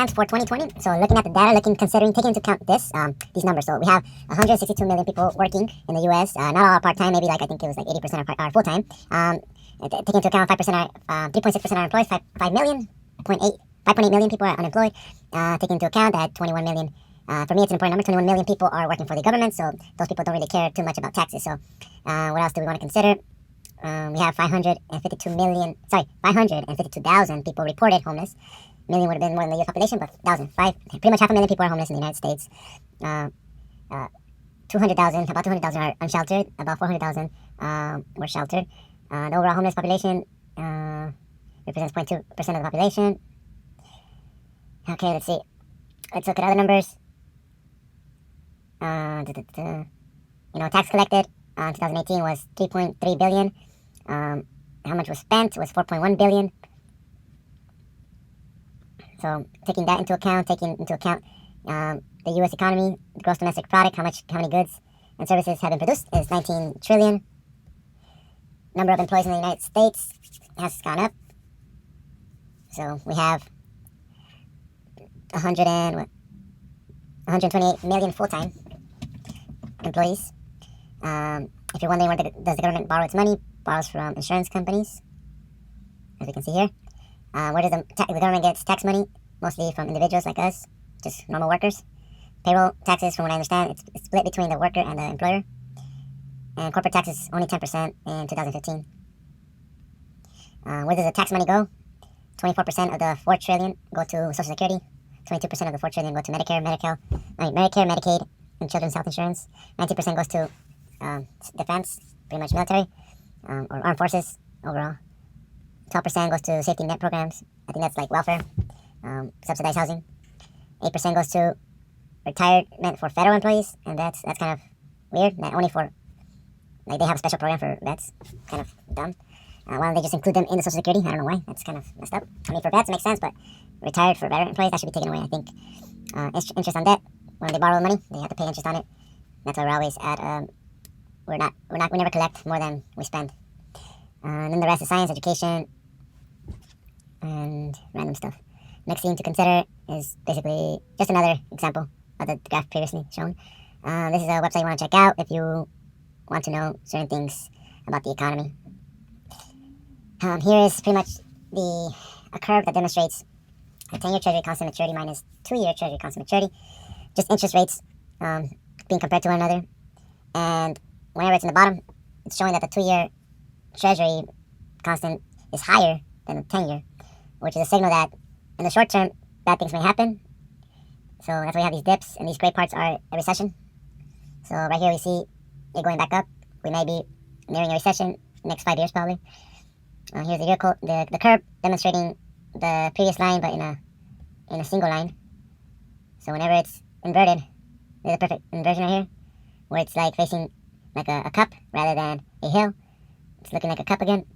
plans for 2020. So looking at the data, taking into account these numbers. So we have 162 million people working in the U.S. Not all part-time, maybe I think it was 80% are full-time. Taking into account 5% are 3.6% are employed, 5.8 million people are unemployed. Taking into account that 21 million. For me, it's an important number. 21 million people are working for the government, so those people don't really care too much about taxes. So what else do we want to consider? We have 552,000 people reported homeless. Million would have been more than the U.S. population, but pretty much 500,000 people are homeless in the United States. 200,000 are unsheltered. About 400,000 were sheltered. The overall homeless population represents 0.2% of the population. Okay, let's see. Let's look at other numbers. Tax collected in 2018 was 3.3 billion. How much was spent was 4.1 billion. So taking into account the U.S. economy, the gross domestic product, how many goods and services have been produced is 19 trillion. Number of employees in the United States has gone up. So we have 128 million full-time employees. If you're wondering does the government borrow its money, borrows from insurance companies, as we can see here. Where does the government get tax money? Mostly from individuals like us, just normal workers. Payroll taxes, from what I understand, it's split between the worker and the employer. And corporate taxes, only 10% in 2015. Where does the tax money go? 24% of the 4 trillion go to Social Security. 22% of the 4 trillion go to Medicare, Medicaid, and children's health insurance. 90% goes to defense, pretty much military, or armed forces overall. 12% goes to safety net programs. I think that's like welfare, subsidized housing. 8% goes to retirement for federal employees, and that's kind of weird. Not only for, they have a special program for vets. Kind of dumb. Why don't they just include them in the Social Security? I don't know why. That's kind of messed up. I mean, for vets it makes sense, but retired for veteran employees, that should be taken away, I think. Interest on debt. When they borrow money, they have to pay interest on it. That's why we're always at, we never collect more than we spend. And then the rest is science, education, and random stuff. Next thing to consider is basically just another example of the graph previously shown. This is a website you want to check out if you want to know certain things about the economy. Here is pretty much a curve that demonstrates a 10-year Treasury constant maturity minus 2-year Treasury constant maturity. Just interest rates being compared to one another. And whenever it's in the bottom, it's showing that the 2-year Treasury constant is higher than the 10-year, which is a signal that in the short term, bad things may happen. So that's why we have these dips, and these gray parts are a recession. So right here we see it going back up. We may be nearing a recession next 5 years probably. Here's the curve demonstrating the previous line, but in a single line. So whenever it's inverted, there's a perfect inversion right here, where it's like facing like a cup rather than a hill. It's looking like a cup again.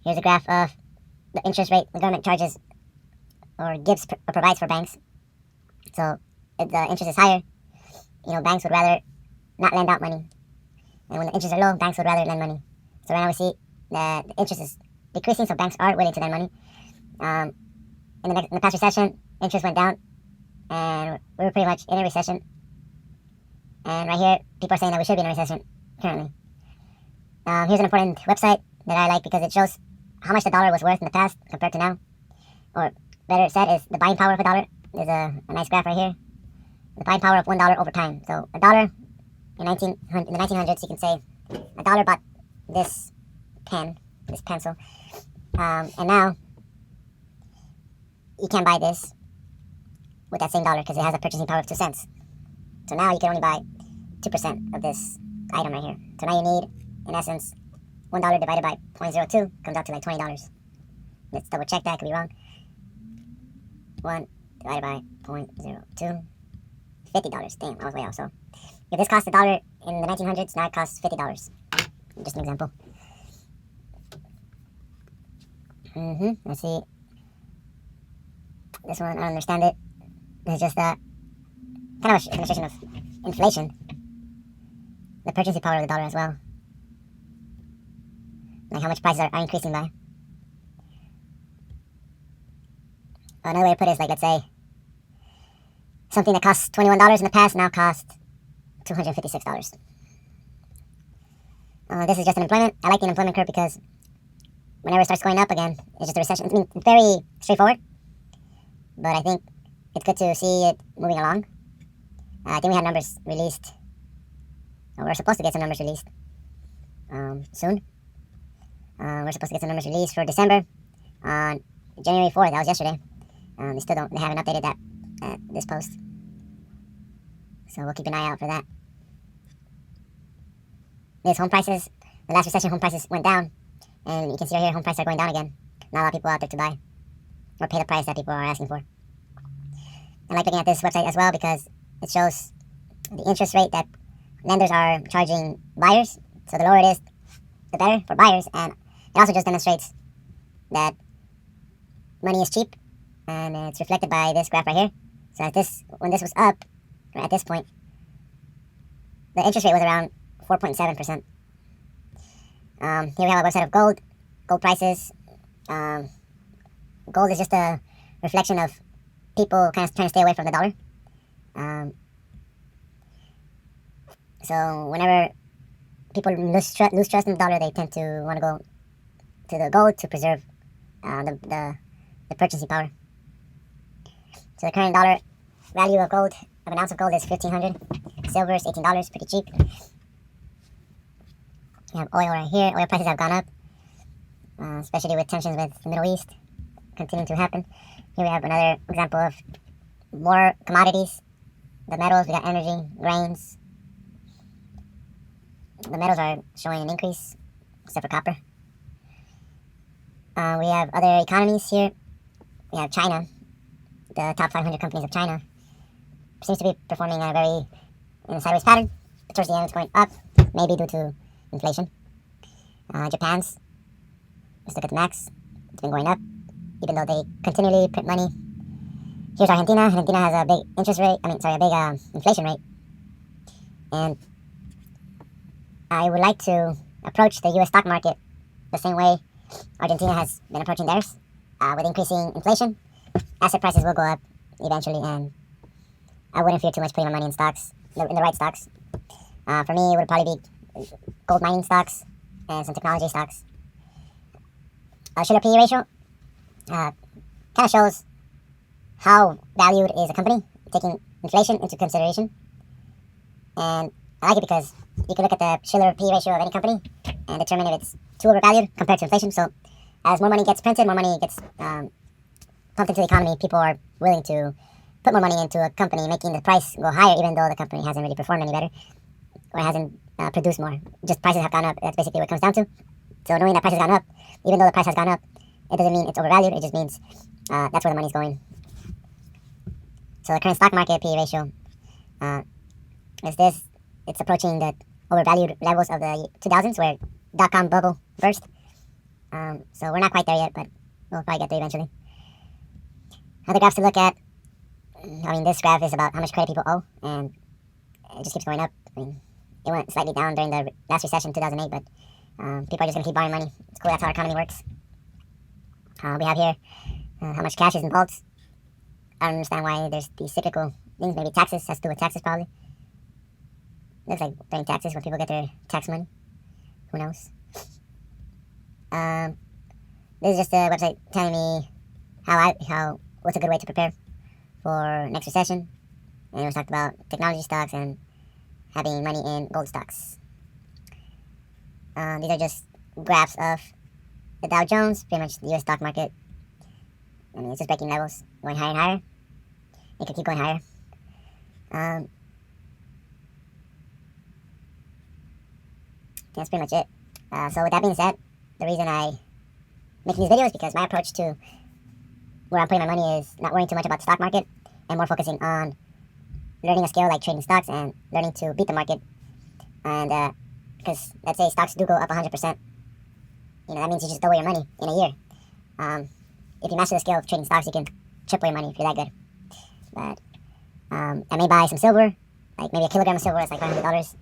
Here's a graph of the interest rate the government charges or provides for banks. So if the interest is higher, banks would rather not lend out money. And when the interests are low, banks would rather lend money. So right now we see that the interest is decreasing, so banks are willing to lend money. In the past recession, interest went down, and we were pretty much in a recession. And right here, people are saying that we should be in a recession currently. Here's an important website that I like because it shows how much the dollar was worth in the past compared to now. Or better said, is the buying power of a dollar. There's a nice graph right here. The buying power of $1 over time. So a dollar in the 1900s, you can say a dollar bought this pencil. And now you can't buy this with that same dollar because it has a purchasing power of 2 cents. So now you can only buy 2% of this item right here. So now you need, in essence, $1 divided by 0.02 comes out to like $20. Let's double check that, could be wrong. 1 divided by 0.02, $50. Damn, I was way off. So if this cost $1 in the 1900s, now it costs $50. Just an example. Let's see. This one, I don't understand it. This is just kind of a demonstration of inflation. The purchasing power of the dollar as well. Like how much prices are increasing by. Another way to put it is like, let's say something that cost $21 in the past now costs $256. This is just unemployment. I like the unemployment curve because whenever it starts going up again, it's just a recession. I mean, it's very straightforward, but I think it's good to see it moving along. I think we have numbers released. We're supposed to get some numbers released soon. We're supposed to get some numbers released for December on January 4th. That was yesterday. They haven't updated that at this post. So we'll keep an eye out for that. There's home prices. The last recession, home prices went down. And you can see right here, home prices are going down again. Not a lot of people out there to buy or pay the price that people are asking for. I like looking at this website as well because it shows the interest rate that lenders are charging buyers. So the lower it is, the better for buyers. And it also just demonstrates that money is cheap. And it's reflected by this graph right here. So when this was up, or at this point, the interest rate was around 4.7%. Here we have a website of gold prices. Gold is just a reflection of people kind of trying to stay away from the dollar. So whenever people lose trust in the dollar, they tend to want to go to the gold to preserve the purchasing power. So the current dollar value of gold, of an ounce of gold, is $1,500. Silver is $18, pretty cheap. We have oil right here. Oil prices have gone up, especially with tensions with the Middle East continuing to happen. Here we have another example of more commodities. The metals, we got energy, grains. The metals are showing an increase, except for copper. We have other economies here. We have China. The top 500 companies of China seems to be performing in a sideways pattern. Towards the end, it's going up, maybe due to inflation. Japan's, let's look at the max. It's been going up, even though they continually print money. Here's Argentina. Argentina has a big a big inflation rate. And I would like to approach the U.S. stock market the same way Argentina has been approaching theirs, with increasing inflation. Asset prices will go up eventually, and I wouldn't fear too much putting my money in stocks, in the right stocks. For me, it would probably be gold mining stocks and some technology stocks. Schiller PE ratio kind of shows how valued is a company, taking inflation into consideration. And I like it because you can look at the Schiller PE ratio of any company and determine if it's too overvalued compared to inflation. So as more money gets printed, more money gets pumped into the economy, people are willing to put more money into a company, making the price go higher, even though the company hasn't really performed any better or hasn't produced more. Just prices have gone up. That's basically what it comes down to. So knowing that price has gone up, even though the price has gone up, it doesn't mean it's overvalued. It just means that's where the money's going. So the current stock market PE ratio is this. It's approaching the overvalued levels of the 2000s where dot-com bubble burst. So we're not quite there yet, but we'll probably get there eventually. Other graphs to look at. This graph is about how much credit people owe, and it just keeps going up. It went slightly down during the last recession, 2008, but people are just going to keep borrowing money. It's cool, that's how our economy works. We have here how much cash is in vaults. I don't understand why there's these cyclical things. Maybe taxes, has to do with taxes probably. Looks like paying taxes when people get their tax money. Who knows? This is just a website telling me what's a good way to prepare for next recession. And it was talked about technology stocks and having money in gold stocks. These are just graphs of the Dow Jones, pretty much the U.S. stock market. It's just breaking levels, going higher and higher. It could keep going higher. That's pretty much it. So with that being said, the reason I making these videos is because my approach to where I'm putting my money is not worrying too much about the stock market and more focusing on learning a skill like trading stocks and learning to beat the market. And because let's say stocks do go up 100%, that means you just double your money in a year. If you master the skill of trading stocks, you can triple your money if you're that good. But I may buy some silver, like maybe a kilogram of silver. It's like $500,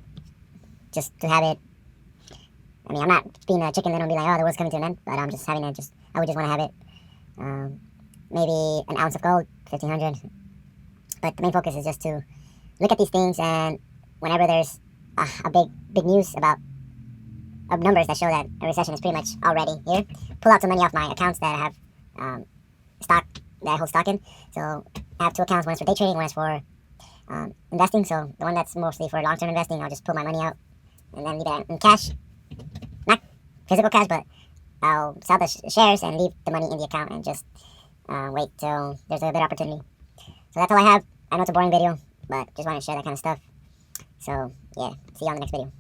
just to have it. I'm not being a chicken little and be like, oh, the world's coming to an end. But I'm just having it. I would just want to have it. maybe an ounce of gold, 1500. But the main focus is just to look at these things, and whenever there's a big news about numbers that show that a recession is pretty much already here, pull out some money off my accounts that I have stock that I hold stock in. So I have two accounts. One is for day trading, one is for investing. So the one that's mostly for long-term investing, I'll just pull my money out and then leave it in cash, not physical cash, but I'll sell the shares and leave the money in the account and just wait till there's a better opportunity. So that's all I have. I know it's a boring video, but just wanted to share that kind of stuff. So yeah, see you on the next video.